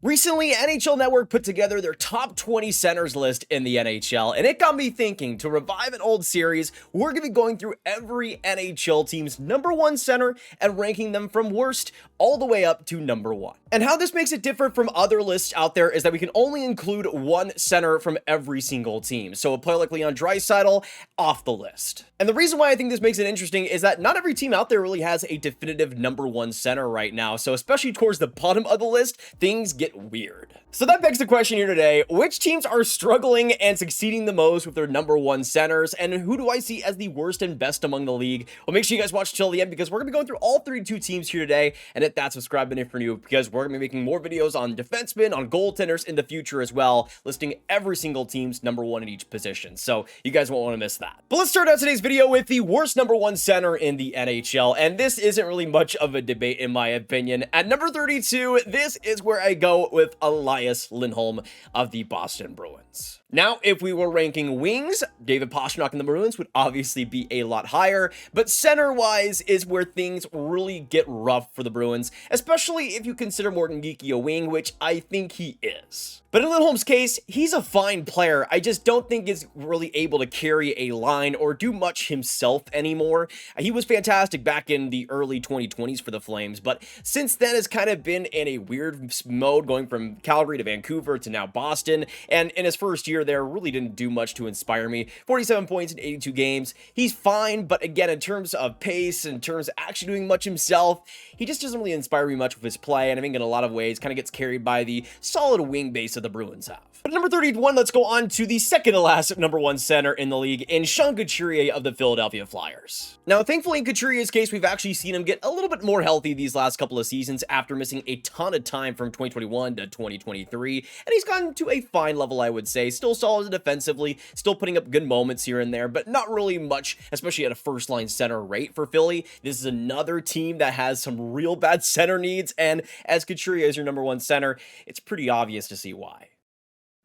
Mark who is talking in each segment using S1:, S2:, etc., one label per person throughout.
S1: Recently, NHL Network put together their top 20 centers list in the NHL, and it got me thinking. To revive an old series, we're going to be going through every NHL team's number one center and ranking them from worst all the way up to number one. And how this makes it different from other lists out there is that we can only include one center from every single team. So a player like Leon Draisaitl off the list. And the reason why I think this makes it interesting is that not every team out there really has a definitive number one center right now. So especially towards the bottom of the list, things get weird. So that begs the question here today: which teams are struggling and succeeding the most with their number one centers, and who do I see as the worst and best among the league? Well, make sure you guys watch till the end, because we're gonna be going through all 32 teams here today, and hit that subscribe button if you're new, because we're gonna be making more videos on defensemen, on goaltenders in the future as well, listing every single team's number one in each position. So you guys won't want to miss that. But let's start out today's video with the worst number one center in the NHL, and this isn't really much of a debate in my opinion. At number 32, this is where I go with Elias Lindholm of the Boston Bruins. Now, if we were ranking wings, David Pastrnak and the Bruins would obviously be a lot higher, but center-wise is where things really get rough for the Bruins, especially if you consider Morgan Geekie a wing, which I think he is. But in Lindholm's case, he's a fine player. I just don't think he's really able to carry a line or do much himself anymore. He was fantastic back in the early 2020s for the Flames, but since then has kind of been in a weird mode, going from Calgary to Vancouver to now Boston, and in his first year there really didn't do much to inspire me. 47 points in 82 games. He's fine, but again, in terms of pace, in terms of actually doing much himself, he just doesn't really inspire me much with his play, and I think in a lot of ways kind of gets carried by the solid wing base that the Bruins have. But at number 31, let's go on to the second to last number one center in the league, in Sean Couturier of the Philadelphia Flyers. Now, thankfully in Couturier's case, we've actually seen him get a little bit more healthy these last couple of seasons after missing a ton of time from 2021 to 2023, and he's gotten to a fine level, I would say. Still solid defensively, still putting up good moments here and there, but not really much, especially at a first line center rate for Philly. This is another team that has some real bad center needs, and as Couturier is your number one center, it's pretty obvious to see why.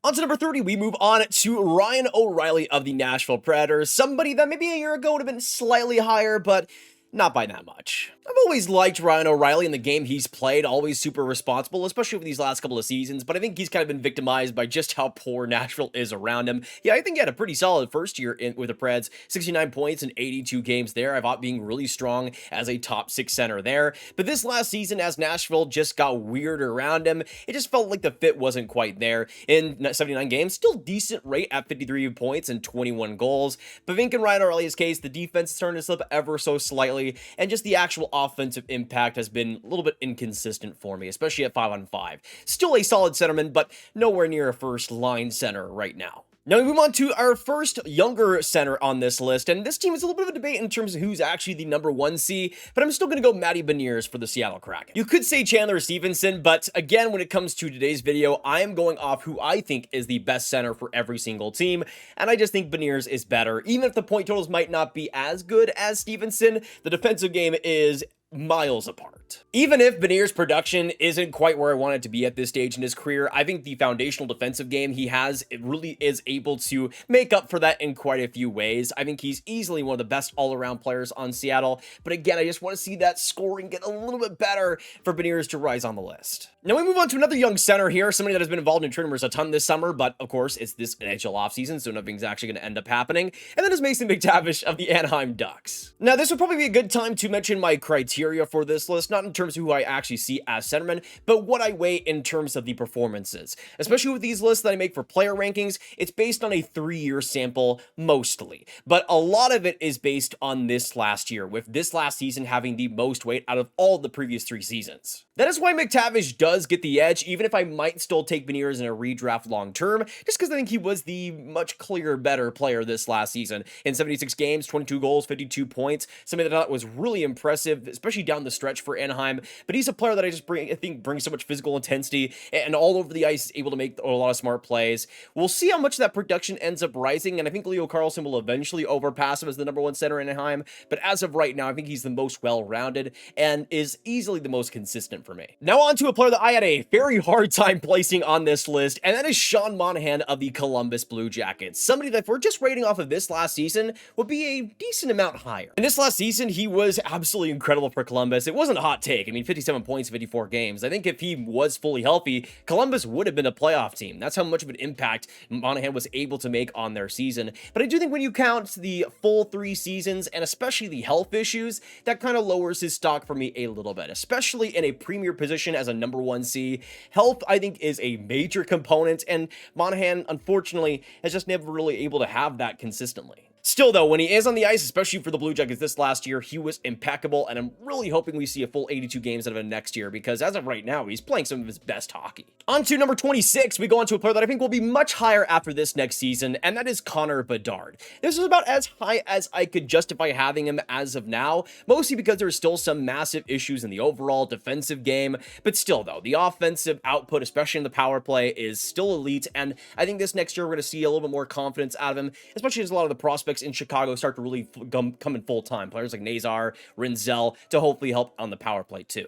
S1: On to number 30, we move on to Ryan O'Reilly of the Nashville Predators, somebody that maybe a year ago would have been slightly higher, but not by that much. I've always liked Ryan O'Reilly in the game he's played, always super responsible, especially over these last couple of seasons, but I think he's kind of been victimized by just how poor Nashville is around him. Yeah, I think he had a pretty solid first year with the Preds, 69 points in 82 games there. I thought being really strong as a top six center there, but this last season, as Nashville just got weirder around him, it just felt like the fit wasn't quite there. In 79 games, still decent rate at 53 points and 21 goals, but I think in Ryan O'Reilly's case, the defense is starting to slip ever so slightly, and just the actual offensive impact has been a little bit inconsistent for me, especially at 5-on-5. Still a solid centerman, but nowhere near a first line center right now. Now we move on to our first younger center on this list, and this team is a little bit of a debate in terms of who's actually the number one C, but I'm still going to go Matty Beneers for the Seattle Kraken. You could say Chandler Stevenson, but again, when it comes to today's video, I am going off who I think is the best center for every single team, and I just think Beneers is better. Even if the point totals might not be as good as Stevenson, the defensive game is miles apart. Even if Beneers' production isn't quite where I want it to be at this stage in his career, I think the foundational defensive game he has, it really is able to make up for that in quite a few ways. I think he's easily one of the best all-around players on Seattle, but again, I just want to see that scoring get a little bit better for Beneers to rise on the list. Now we move on to another young center here, somebody that has been involved in trade rumors a ton this summer, but of course it's this NHL offseason, so nothing's actually going to end up happening, and that is Mason McTavish of the Anaheim Ducks. Now this would probably be a good time to mention my criteria for this list, not in terms of who I actually see as centerman, but what I weigh in terms of the performances. Especially with these lists that I make for player rankings, it's based on a 3-year sample mostly, but a lot of it is based on this last year, with this last season having the most weight out of all the previous 3 seasons. That is why McTavish does get the edge, even if I might still take Beneers in a redraft long term, just because I think he was the much clearer, better player this last season. In 76 games, 22 goals, 52 points, something that I thought was really impressive, especially down the stretch for Anaheim, but he's a player that I think brings so much physical intensity and all over the ice is able to make a lot of smart plays. We'll see how much that production ends up rising, and I think Leo Carlsson will eventually overpass him as the number one center in Anaheim, but as of right now, I think he's the most well-rounded and is easily the most consistent for me. Now on to a player that I had a very hard time placing on this list, and that is Shawn Monahan of the Columbus Blue Jackets. Somebody that, if we're just rating off of this last season, would be a decent amount higher. In this last season, he was absolutely incredible for for Columbus. It wasn't a hot take. I mean, 57 points, 54 games. I think if he was fully healthy, Columbus would have been a playoff team. That's how much of an impact Monahan was able to make on their season. But I do think when you count the full 3 seasons, and especially the health issues, that kind of lowers his stock for me a little bit, especially in a premier position as a number 1C. Health, I think, is a major component, and Monahan, unfortunately, has just never really able to have that consistently. Still, though, when he is on the ice, especially for the Blue Jackets this last year, he was impeccable, and I'm really hoping we see a full 82 games out of him next year, because as of right now, he's playing some of his best hockey. On to number 26, we go on to a player that I think will be much higher after this next season, and that is Connor Bedard. This is about as high as I could justify having him as of now, mostly because there's still some massive issues in the overall defensive game, but still, though, the offensive output, especially in the power play, is still elite, and I think this next year we're going to see a little bit more confidence out of him, especially as a lot of the prospects in Chicago start to really come in full time. Players like Nazar, Rinzel, to hopefully help on the power play too.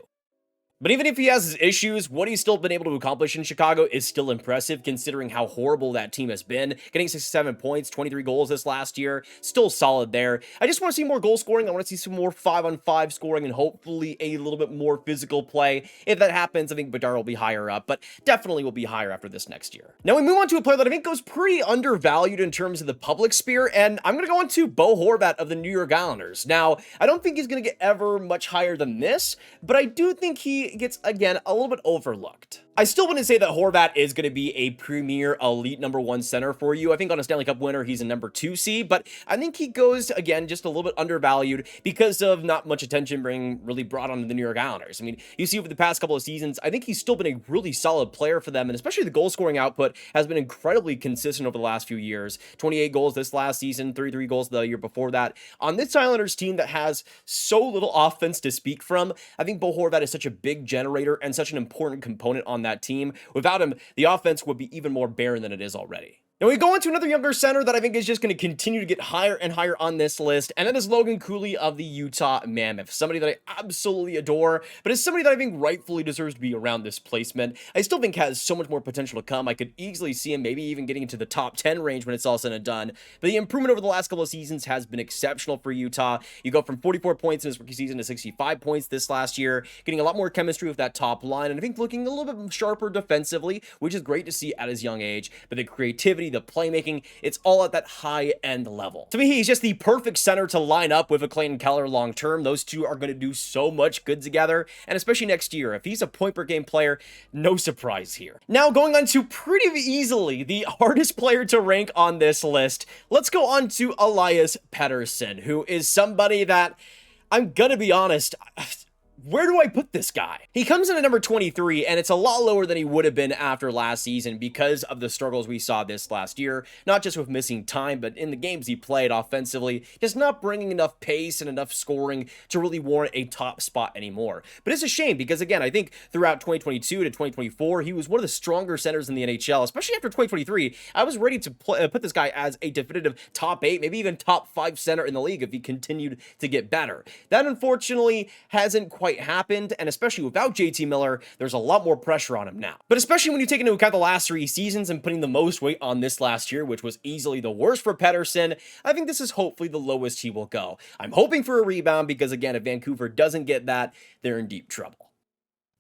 S1: But even if he has his issues, what he's still been able to accomplish in Chicago is still impressive, considering how horrible that team has been. Getting 67 points, 23 goals this last year, still solid there. I just want to see more goal scoring. I want to see some more 5-on-5 scoring and hopefully a little bit more physical play. If that happens, I think Bedard will be higher up, but definitely will be higher after this next year. Now we move on to a player that I think goes pretty undervalued in terms of the public sphere, and I'm going to go into Bo Horvat of the New York Islanders. Now, I don't think he's going to get ever much higher than this, but I do think he gets, again, a little bit overlooked. I still wouldn't say that Horvat is going to be a premier elite number 1 center for you. I think on a Stanley Cup winner, he's a number 2C, but I think he goes, again, just a little bit undervalued because of not much attention being really brought onto the New York Islanders. I mean, you see over the past couple of seasons, I think he's still been a really solid player for them, and especially the goal scoring output has been incredibly consistent over the last few years. 28 goals this last season, 33 goals the year before that. On this Islanders team that has so little offense to speak from, I think Bo Horvat is such a big generator and such an important component on that team. Without him, the offense would be even more barren than it is already. Now we go into another younger center that I think is just going to continue to get higher and higher on this list, and that is Logan Couture of the Utah Mammoth. Somebody that I absolutely adore, but is somebody that I think rightfully deserves to be around this placement. I still think has so much more potential to come. I could easily see him maybe even getting into the top 10 range when it's all said and done, but the improvement over the last couple of seasons has been exceptional for Utah. You go from 44 points in his rookie season to 65 points this last year, getting a lot more chemistry with that top line, and I think looking a little bit sharper defensively, which is great to see at his young age, but the creativity, the playmaking, it's all at that high-end level. To me, he's just the perfect center to line up with a Clayton Keller long-term. Those two are going to do so much good together, and especially next year. If he's a point-per-game player, no surprise here. Now, going on to pretty easily the hardest player to rank on this list, let's go on to Elias Pettersson, who is somebody that, I'm gonna be honest, where do I put this guy? He comes in at number 23, and it's a lot lower than he would have been after last season because of the struggles we saw this last year, not just with missing time, but in the games he played offensively, just not bringing enough pace and enough scoring to really warrant a top spot anymore. But it's a shame because, again, I think throughout 2022 to 2024, he was one of the stronger centers in the NHL, especially after 2023. I was ready to put this guy as a definitive top 8, maybe even top 5 center in the league if he continued to get better. That, unfortunately, hasn't quite happened, and especially without JT Miller, there's a lot more pressure on him now. But especially when you take into account the last 3 seasons and putting the most weight on this last year, which was easily the worst for Pettersson, I think this is hopefully the lowest he will go. I'm hoping for a rebound because, again, if Vancouver doesn't get that, they're in deep trouble.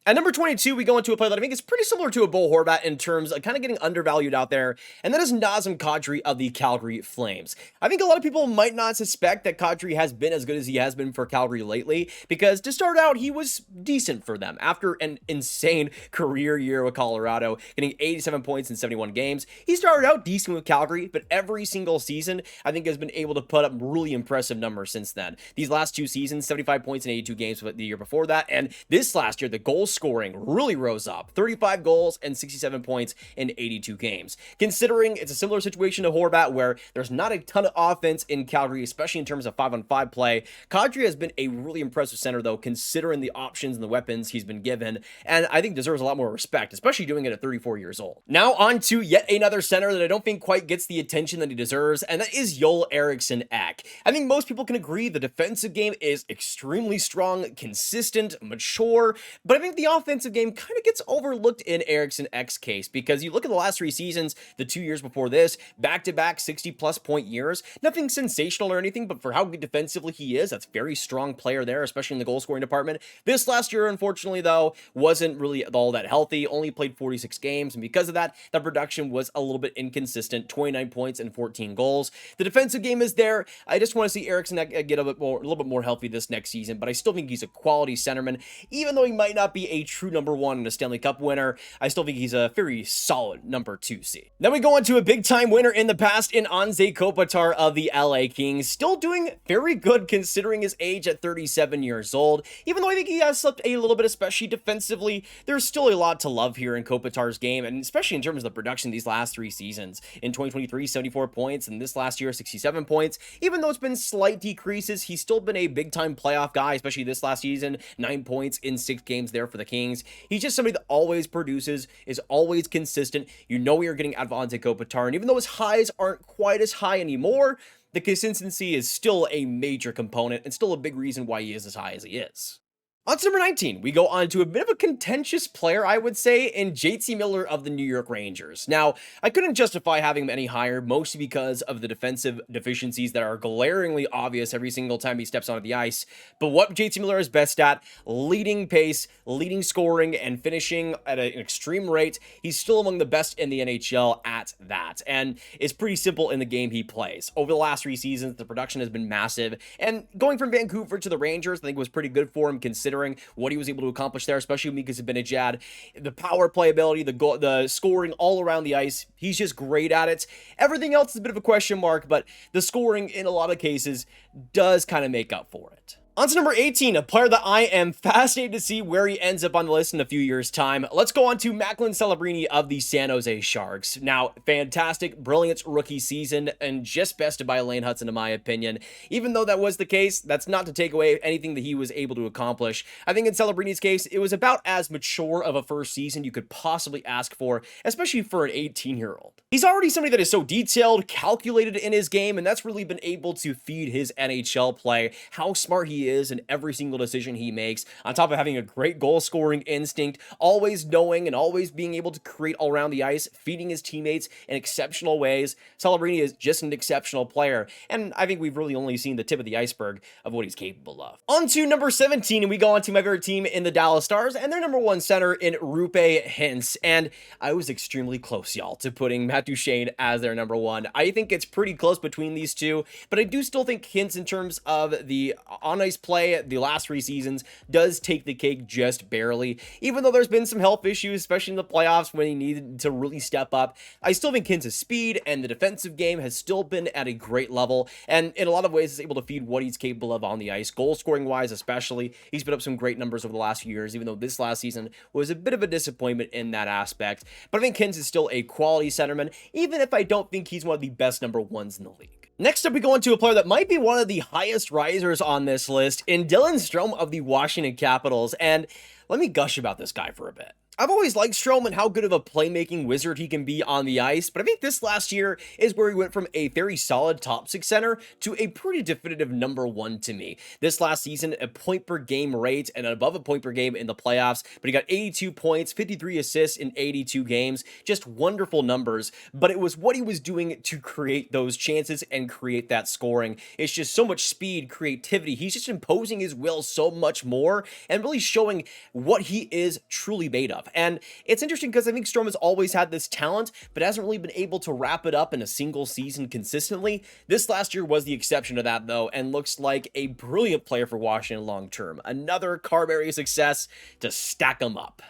S1: At number 22, we go into a player that I think is pretty similar to a Bo Horvat in terms of kind of getting undervalued out there, and that is Nazem Kadri of the Calgary Flames. I think a lot of people might not suspect that Kadri has been as good as he has been for Calgary lately, because to start out, he was decent for them. After an insane career year with Colorado, getting 87 points in 71 games, he started out decent with Calgary, but every single season, I think has been able to put up really impressive numbers since then. These last 2 seasons, 75 points in 82 games the year before that, and this last year, the goals scoring really rose up. 35 goals and 67 points in 82 games. Considering it's a similar situation to Horvat where there's not a ton of offense in Calgary, especially in terms of 5-on-5 play, Kadri has been a really impressive center though, considering the options and the weapons he's been given, and I think deserves a lot more respect, especially doing it at 34 years old. Now on to yet another center that I don't think quite gets the attention that he deserves, and that is Joel Eriksson Ek. I think most people can agree the defensive game is extremely strong, consistent, mature, but I think the the offensive game kind of gets overlooked in Eriksson X's case, because you look at the last 3 seasons, the 2 years before this, back-to-back 60-plus point years, nothing sensational or anything, but for how good defensively he is, that's a very strong player there, especially in the goal-scoring department. This last year, unfortunately, though, wasn't really all that healthy, only played 46 games, and because of that, the production was a little bit inconsistent, 29 points and 14 goals. The defensive game is there. I just want to see Eriksson get a little bit more healthy this next season, but I still think he's a quality centerman. Even though he might not be a true number 1 and a Stanley Cup winner, I still think he's a very solid number 2C. Then we go into a big-time winner in the past in Anze Kopitar of the LA Kings, still doing very good considering his age at 37 years old. Even though I think he has slipped a little bit, especially defensively, there's still a lot to love here in Kopitar's game, and especially in terms of the production these last 3 seasons. In 2023, 74 points, and this last year, 67 points. Even though it's been slight decreases, he's still been a big-time playoff guy, especially this last season, 9 points in 6 games there for the Kings. He's just somebody that always produces, is always consistent. You know you're getting out of Anze Kopitar, and even though his highs aren't quite as high anymore, the consistency is still a major component and still a big reason why he is as high as he is. On to number 19, we go on to a bit of a contentious player, I would say, in JT Miller of the New York Rangers. Now, I couldn't justify having him any higher, mostly because of the defensive deficiencies that are glaringly obvious every single time he steps onto the ice. But what JT Miller is best at, leading pace, leading scoring, and finishing at an extreme rate, he's still among the best in the NHL at that. And it's pretty simple in the game he plays. Over the last 3 seasons, the production has been massive, and going from Vancouver to the Rangers, I think was pretty good for him considering what he was able to accomplish there, especially with Mika Zibanejad. The power play ability, the scoring all around the ice, he's just great at it. Everything else is a bit of a question mark, but the scoring in a lot of cases does kind of make up for it. On to number 18, a player that I am fascinated to see where he ends up on the list in a few years' time. Let's go on to Macklin Celebrini of the San Jose Sharks. Now, fantastic, brilliant rookie season, and just bested by Lane Hudson, in my opinion. Even though that was the case, that's not to take away anything that he was able to accomplish. I think in Celebrini's case, it was about as mature of a first season you could possibly ask for, especially for an 18-year-old. He's already somebody that is so detailed, calculated in his game, and that's really been able to feed his NHL play. How smart he is in every single decision he makes, on top of having a great goal scoring instinct, always knowing and always being able to create all around the ice, feeding his teammates in exceptional ways. Celebrini is just an exceptional player, and I think we've really only seen the tip of the iceberg of what he's capable of. On to number 17, and we go on to my favorite team in the Dallas Stars, and their number 1 center in Rupe Hintz, and I was extremely close, y'all, to putting Matt Duchene as their number 1. I think it's pretty close between these two, but I do still think Hintz, in terms of the on-ice play the last 3 seasons, does take the cake just barely. Even though there's been some health issues, especially in the playoffs when he needed to really step up, I still think Hintz's speed and the defensive game has still been at a great level, and in a lot of ways is able to feed what he's capable of on the ice, goal scoring wise especially. He's put up some great numbers over the last few years, even though this last season was a bit of a disappointment in that aspect. But I think Hintz is still a quality centerman, even if I don't think he's one of the best number 1s in the league. Next up, we go into a player that might be one of the highest risers on this list in Dylan Strome of the Washington Capitals, and let me gush about this guy for a bit. I've always liked Strome and how good of a playmaking wizard he can be on the ice, but I think this last year is where he went from a very solid top 6 center to a pretty definitive number 1 to me. This last season, a point per game rate and above a point per game in the playoffs, but he got 82 points, 53 assists in 82 games, just wonderful numbers, but it was what he was doing to create those chances and create that scoring. It's just so much speed, creativity. He's just imposing his will so much more and really showing what he is truly made of. And it's interesting because I think Strome has always had this talent, but hasn't really been able to wrap it up in a single season consistently. This last year was the exception to that, though, and looks like a brilliant player for Washington long term. Another Carberry success to stack them up.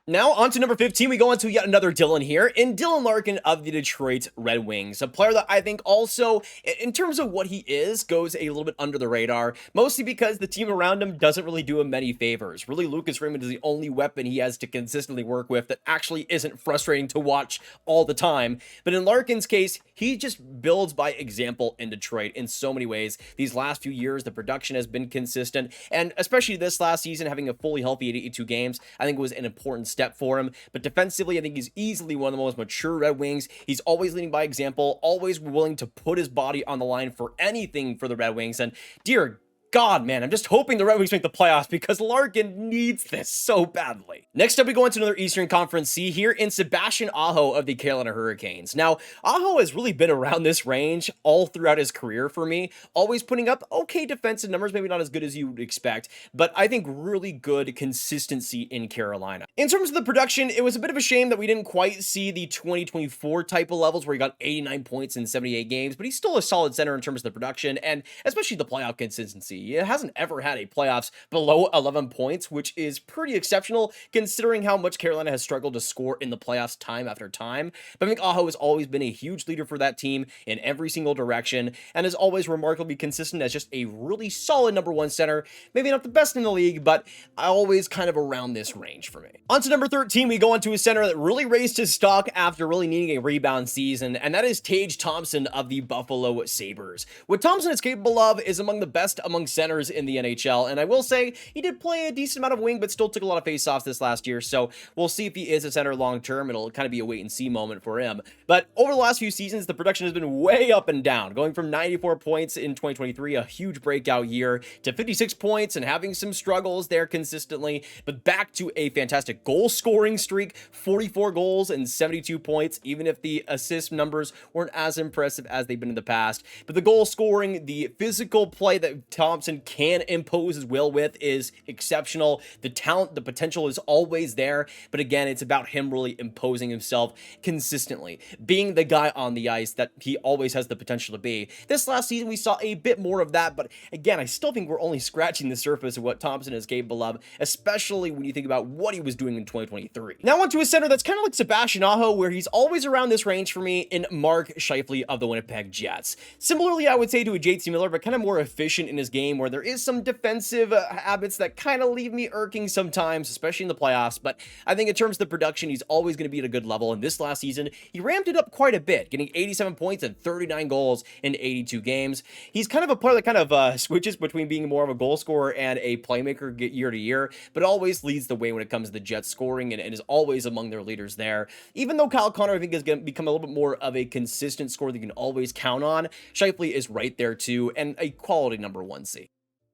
S1: Now, on to number 15, we go on to yet another Dylan here, in Dylan Larkin of the Detroit Red Wings, a player that I think also, in terms of what he is, goes a little bit under the radar, mostly because the team around him doesn't really do him many favors. Really, Lucas Raymond is the only weapon he has to consistently work with that actually isn't frustrating to watch all the time. But in Larkin's case, he just builds by example in Detroit in so many ways. These last few years, the production has been consistent, and especially this last season, having a fully healthy 82 games, I think was an important step for him. But defensively, I think he's easily one of the most mature Red Wings. He's always leading by example, always willing to put his body on the line for anything for the Red Wings. And dear God, man, I'm just hoping the Red Wings make the playoffs because Larkin needs this so badly. Next up, we go into another Eastern Conference C here in Sebastian Aaho of the Carolina Hurricanes. Now, Aaho has really been around this range all throughout his career for me, always putting up okay defensive numbers, maybe not as good as you would expect, but I think really good consistency in Carolina. In terms of the production, it was a bit of a shame that we didn't quite see the 2024 type of levels where he got 89 points in 78 games, but he's still a solid center in terms of the production and especially the playoff consistency. It hasn't ever had a playoffs below 11 points, which is pretty exceptional considering how much Carolina has struggled to score in the playoffs time after time. But I think Aaho has always been a huge leader for that team in every single direction and is always remarkably consistent as just a really solid number one center. Maybe not the best in the league, but always kind of around this range for me. On to number 13, we go on to a center that really raised his stock after really needing a rebound season, and that is Tage Thompson of the Buffalo Sabres. What Thompson is capable of is among the best among centers in the NHL, and I will say he did play a decent amount of wing, but still took a lot of faceoffs this last year, so we'll see if he is a center long term. It'll kind of be a wait and see moment for him. But over the last few seasons, the production has been way up and down, going from 94 points in 2023, a huge breakout year, to 56 points and having some struggles there consistently, but back to a fantastic goal scoring streak, 44 goals and 72 points, even if the assist numbers weren't as impressive as they've been in the past. But the goal scoring, the physical play that Thompson can impose his will with is exceptional. The talent, the potential is always there, but again, it's about him really imposing himself consistently, being the guy on the ice that he always has the potential to be. This last season, we saw a bit more of that, but again, I still think we're only scratching the surface of what Thompson is capable of, especially when you think about what he was doing in 2023. Now on to a center that's kind of like Sebastian Aaho, where he's always around this range for me in Mark Scheifele of the Winnipeg Jets. Similarly, I would say to a JT Miller, but kind of more efficient in his game, where there is some defensive habits that kind of leave me irking sometimes, especially in the playoffs, but I think in terms of the production, he's always going to be at a good level, and this last season, he ramped it up quite a bit, getting 87 points and 39 goals in 82 games. He's kind of a player that kind of switches between being more of a goal scorer and a playmaker year to year, but always leads the way when it comes to the Jets scoring and is always among their leaders there. Even though Kyle Connor, I think, is going to become a little bit more of a consistent scorer that you can always count on, Scheifele is right there too, and a quality number 1C.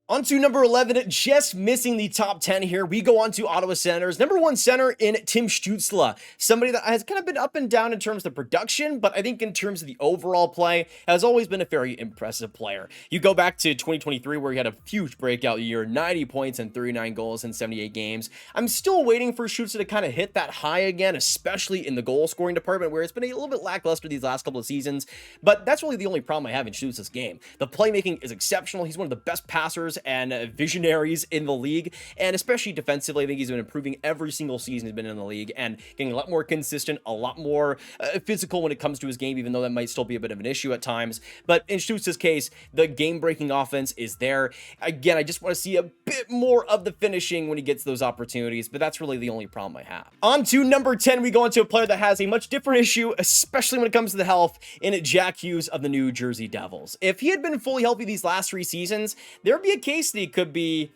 S1: On to number 11, just missing the top 10 here. We go on to Ottawa centers. Number 1 center in Tim Stützle, somebody that has kind of been up and down in terms of the production, but I think in terms of the overall play, has always been a very impressive player. You go back to 2023 where he had a huge breakout year, 90 points and 39 goals in 78 games. I'm still waiting for Stützle to kind of hit that high again, especially in the goal scoring department where it's been a little bit lackluster these last couple of seasons, but that's really the only problem I have in Stützle's game. The playmaking is exceptional. He's one of the best passers and visionaries in the league, and especially defensively, I think he's been improving every single season he's been in the league and getting a lot more consistent, a lot more physical when it comes to his game, even though that might still be a bit of an issue at times. But in Stützle's case, the game-breaking offense is there. Again, I just want to see a bit more of the finishing when he gets those opportunities, but that's really the only problem I have. On to number 10, we go into a player that has a much different issue, especially when it comes to the health, in Jack Hughes of the New Jersey Devils. If he had been fully healthy these last 3 seasons, there would be a case that he could be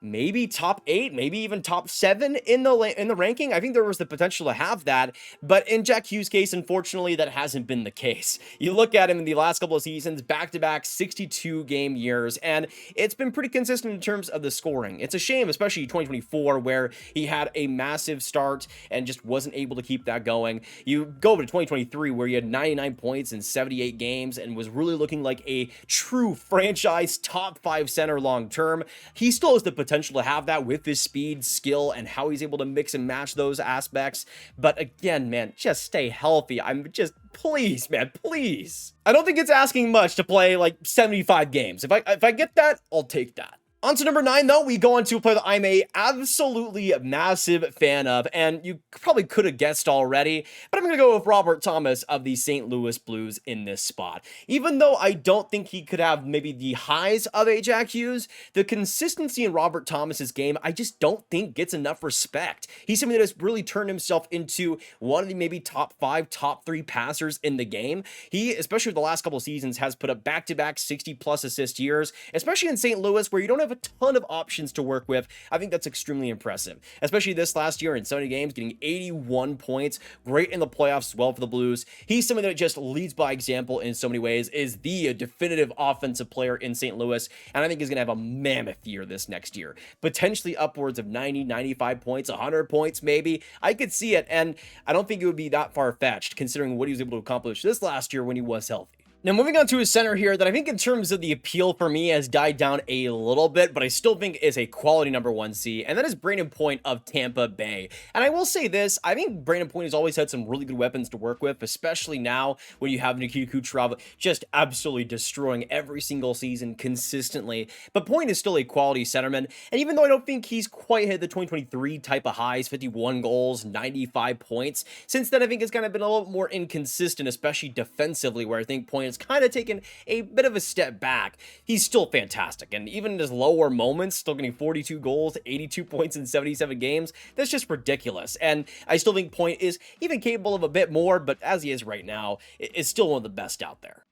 S1: maybe top 8, maybe even top 7 in the ranking. I think there was the potential to have that, but in Jack Hughes' case, unfortunately, that hasn't been the case. You look at him in the last couple of seasons, back-to-back 62-game years, and it's been pretty consistent in terms of the scoring. It's a shame, especially 2024, where he had a massive start and just wasn't able to keep that going. You go to 2023, where he had 99 points in 78 games and was really looking like a true franchise top 5 center long-term. He still has the potential to have that with his speed, skill, and how he's able to mix and match those aspects. But again, man, just stay healthy. I'm just, please, man, please. I don't think it's asking much to play like 75 games. If I get that, I'll take that. On to number 9, though, we go on to a player that I'm a absolutely massive fan of, and you probably could have guessed already, but I'm going to go with Robert Thomas of the St. Louis Blues in this spot. Even though I don't think he could have maybe the highs of a Jack Hughes, the consistency in Robert Thomas's game, I just don't think gets enough respect. He's somebody that has really turned himself into one of the maybe top 5, top 3 passers in the game. He, especially the last couple of seasons, has put up back-to-back 60-plus assist years, especially in St. Louis, where you don't have a ton of options to work with. I think that's extremely impressive, especially this last year in 70 games, getting 81 points, great in the playoffs as well for the Blues. He's somebody that just leads by example in so many ways, is the definitive offensive player in St. Louis, and I think he's going to have a mammoth year this next year, potentially upwards of 90, 95 points, 100 points maybe. I could see it, and I don't think it would be that far-fetched considering what he was able to accomplish this last year when he was healthy. Now, moving on to a center here that I think in terms of the appeal for me has died down a little bit, but I still think is a quality number 1C, and that is Brayden Point of Tampa Bay. And I will say this, I think Brayden Point has always had some really good weapons to work with, especially now when you have Nicolas Couture just absolutely destroying every single season consistently. But Point is still a quality centerman, and even though I don't think he's quite hit the 2023 type of highs, 51 goals, 95 points, since then I think it's kind of been a little more inconsistent, especially defensively, where I think Point kind of taken a bit of a step back. He's still fantastic, and even in his lower moments, still getting 42 goals, 82 points in 77 games. That's just ridiculous, and I still think Point is even capable of a bit more, but as he is right now, is still one of the best out there.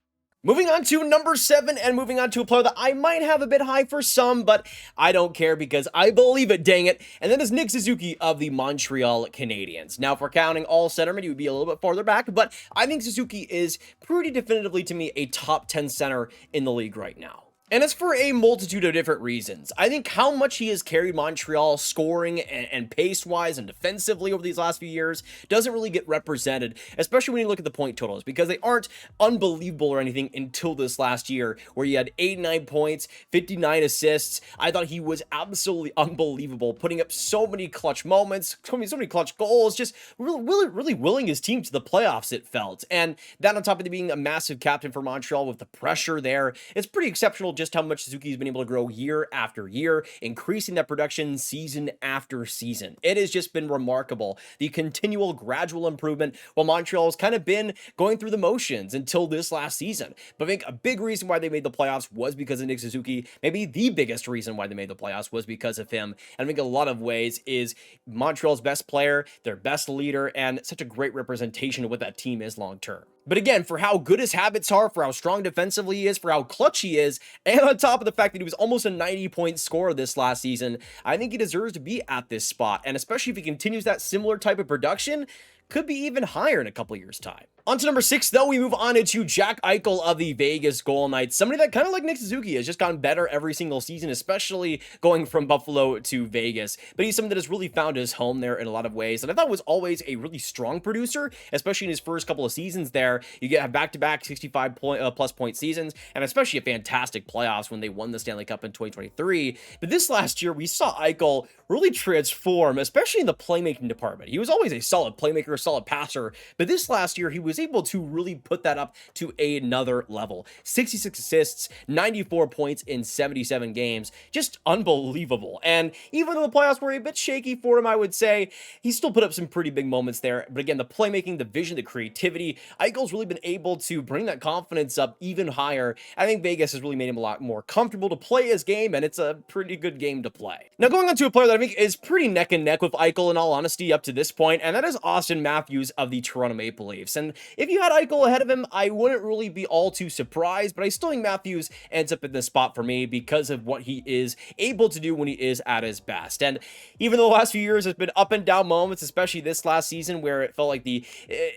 S1: Moving on to number 7, and moving on to a player that I might have a bit high for some, but I don't care because I believe it, dang it, and that is Nick Suzuki of the Montreal Canadiens. Now, if we're counting all centermen, he would be a little bit farther back, but I think Suzuki is pretty definitively, to me, a top 10 center in the league right now. And it's for a multitude of different reasons. I think how much he has carried Montreal scoring and pace-wise and defensively over these last few years doesn't really get represented, especially when you look at the point totals, because they aren't unbelievable or anything until this last year, where he had 89 points, 59 assists. I thought he was absolutely unbelievable, putting up so many clutch moments, so many clutch goals, just really willing his team to the playoffs, it felt. And that on top of being a massive captain for Montreal with the pressure there, it's pretty exceptional just how much Suzuki's been able to grow year after year, increasing that production season after season. It has just been remarkable, the continual gradual improvement, while Montreal has kind of been going through the motions until this last season. But I think a big reason why they made the playoffs was because of Nick Suzuki. Maybe the biggest reason why they made the playoffs was because of him. And I think a lot of ways is Montreal's best player, their best leader, and such a great representation of what that team is long term. But again, for how good his habits are, for how strong defensively he is, for how clutch he is, and on top of the fact that he was almost a 90-point scorer this last season, I think he deserves to be at this spot. And especially if he continues that similar type of production, could be even higher in a couple years' time. On to number 6, though, we move on to Jack Eichel of the Vegas Golden Knights. Somebody that kind of like Nick Suzuki has just gotten better every single season, especially going from Buffalo to Vegas. But he's someone that has really found his home there in a lot of ways. And I thought was always a really strong producer, especially in his first couple of seasons there. You get back-to-back 65 plus point seasons, and especially a fantastic playoffs when they won the Stanley Cup in 2023. But this last year, we saw Eichel really transform, especially in the playmaking department. He was always a solid playmaker, a solid passer, but this last year, he was able to really put that up to another level. 66 assists, 94 points in 77 games. Just unbelievable. And even though the playoffs were a bit shaky for him, I would say, he still put up some pretty big moments there. But again, the playmaking, the vision, the creativity, Eichel's really been able to bring that confidence up even higher. I think Vegas has really made him a lot more comfortable to play his game, and it's a pretty good game to play. Now, going on to a player that I think is pretty neck and neck with Eichel in all honesty up to this point, and that is Auston Matthews of the Toronto Maple Leafs. And if you had Eichel ahead of him, I wouldn't really be all too surprised, but I still think Matthews ends up in this spot for me because of what he is able to do when he is at his best. And even though the last few years has been up and down moments, especially this last season where it felt like the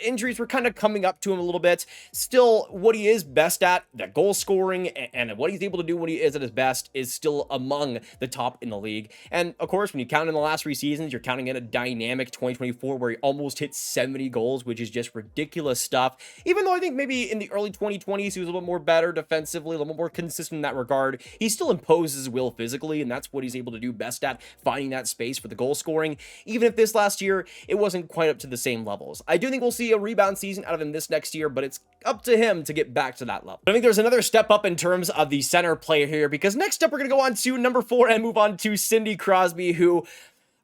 S1: injuries were kind of coming up to him a little bit, still what he is best at, that goal scoring and what he's able to do when he is at his best is still among the top in the league. And of course, when you count in the last 3 seasons, you're counting in a dynamic 2024 where he almost hit 70 goals, which is just ridiculous stuff. Even though I think maybe in the early 2020s, he was a little bit more better defensively, a little more consistent in that regard. He still imposes his will physically, and that's what he's able to do best at, finding that space for the goal scoring. Even if this last year, it wasn't quite up to the same levels. I do think we'll see a rebound season out of him this next year, but it's up to him to get back to that level. I think there's another step up in terms of the center play here, because next up, we're going to go on to number 4 and move on to Sidney Crosby, who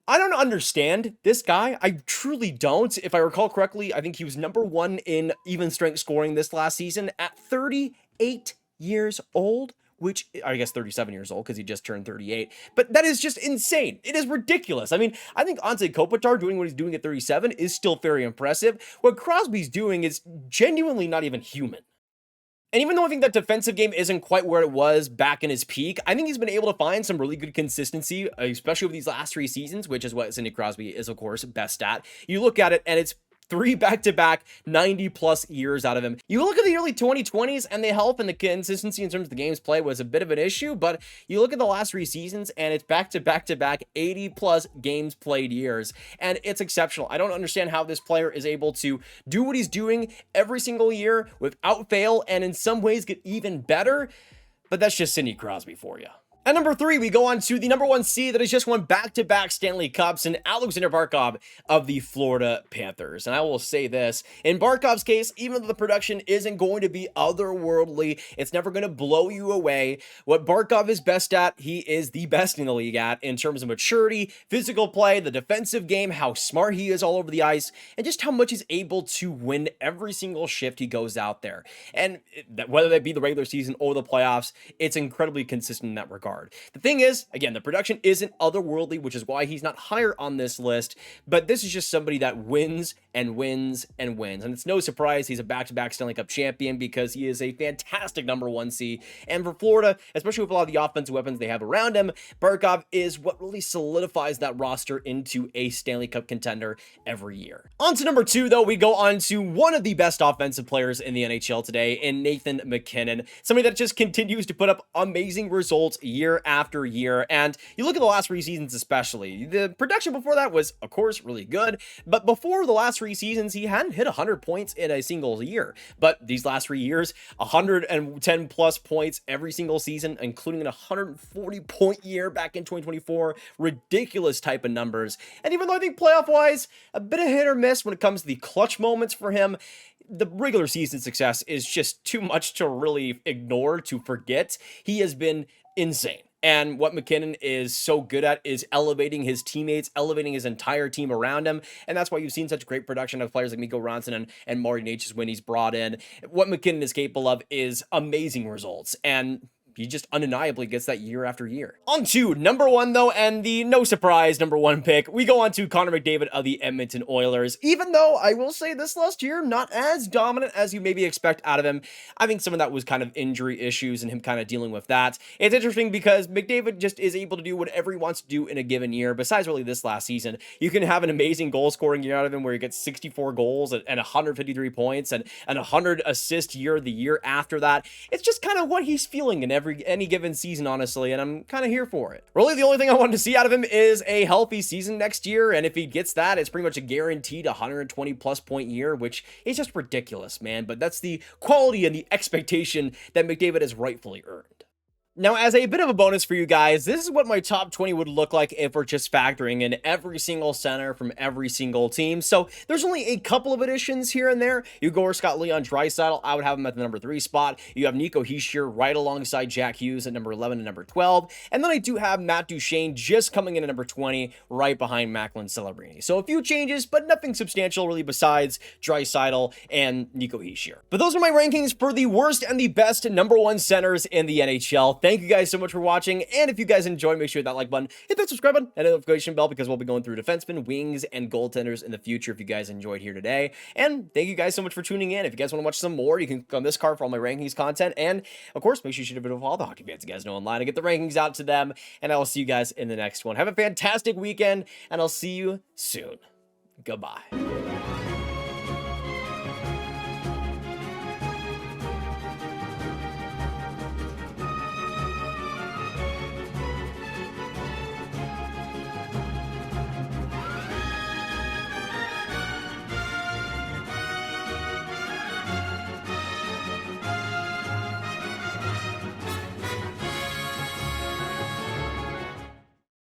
S1: I don't understand this guy. I truly don't. If I recall correctly, I think he was number 1 in even strength scoring this last season at 38 years old, which I guess 37 years old because he just turned 38. But that is just insane. It is ridiculous. I mean, I think Anze Kopitar doing what he's doing at 37 is still very impressive. What Crosby's doing is genuinely not even human. And even though I think that defensive game isn't quite where it was back in his peak, I think he's been able to find some really good consistency, especially over these last 3 seasons, which is what Sidney Crosby is, of course, best at. You look at it, and it's 3 back-to-back 90-plus years out of him. You look at the early 2020s, and the health and the consistency in terms of the games played was a bit of an issue, but you look at the last 3 seasons, and it's back-to-back 80-plus games played years, and it's exceptional. I don't understand how this player is able to do what he's doing every single year without fail, and in some ways get even better, but that's just Sidney Crosby for you. At number 3, we go on to the number 1 seed that has just won back-to-back Stanley Cups, and Aleksander Barkov of the Florida Panthers. And I will say this, in Barkov's case, even though the production isn't going to be otherworldly, it's never going to blow you away. What Barkov is best at, he is the best in the league at, in terms of maturity, physical play, the defensive game, how smart he is all over the ice, and just how much he's able to win every single shift he goes out there. And whether that be the regular season or the playoffs, it's incredibly consistent in that regard. The thing is, again, the production isn't otherworldly, which is why he's not higher on this list, but this is just somebody that wins and wins and wins. And it's no surprise he's a back-to-back Stanley Cup champion because he is a fantastic number 1 seed. And for Florida, especially with a lot of the offensive weapons they have around him, Barkov is what really solidifies that roster into a Stanley Cup contender every year. On to number 2, though, we go on to one of the best offensive players in the NHL today, in Nathan MacKinnon, somebody that just continues to put up amazing results year after year. And you look at the last 3 seasons especially, the production before that was, of course, really good, but before the last 3 seasons, he hadn't hit 100 points in a single year. But these last 3 years, 110 plus points every single season, including an 140 point year back in 2024. Ridiculous type of numbers. And even though I think playoff wise, a bit of hit or miss when it comes to the clutch moments for him, the regular season success is just too much to really ignore, to forget. He has been insane. And what MacKinnon is so good at is elevating his teammates, elevating his entire team around him. And that's why you've seen such great production of players like Mikko Rantanen and Marty Necas when he's brought in. What MacKinnon is capable of is amazing results. And he just undeniably gets that year after year. On to number 1, though, and the no surprise number 1 pick, we go on to Connor McDavid of the Edmonton Oilers. Even though I will say this last year, not as dominant as you maybe expect out of him. I think some of that was kind of injury issues and him kind of dealing with that. It's interesting because McDavid just is able to do whatever he wants to do in a given year. Besides really this last season, you can have an amazing goal scoring year out of him where he gets 64 goals and 153 points and 100 assist year the year after that. It's just kind of what he's feeling in any given season, honestly, and I'm kind of here for it. Really, the only thing I wanted to see out of him is a healthy season next year, and if he gets that, it's pretty much a guaranteed 120 plus point year, which is just ridiculous, man, but that's the quality and the expectation that McDavid has rightfully earned. Now, as a bit of a bonus for you guys, this is what my top 20 would look like if we're just factoring in every single center from every single team. So there's only a couple of additions here and there. Igor Scott Leon Draisaitl, I would have him at the number 3 spot. You have Nico Hischier right alongside Jack Hughes at number 11 and number 12. And then I do have Matt Duchene just coming in at number 20, right behind Macklin Celebrini. So a few changes, but nothing substantial really besides Draisaitl and Nico Hischier. But those are my rankings for the worst and the best number 1 centers in the NHL. Thank you guys so much for watching, and if you guys enjoyed, make sure you hit that like button, hit that subscribe button, and the notification bell, because we'll be going through defensemen, wings, and goaltenders in the future if you guys enjoyed here today. And thank you guys so much for tuning in. If you guys want to watch some more, you can click on this card for all my rankings content, and of course, make sure you shoot a bit of all the hockey fans you guys know online and get the rankings out to them, and I will see you guys in the next one. Have a fantastic weekend, and I'll see you soon. Goodbye.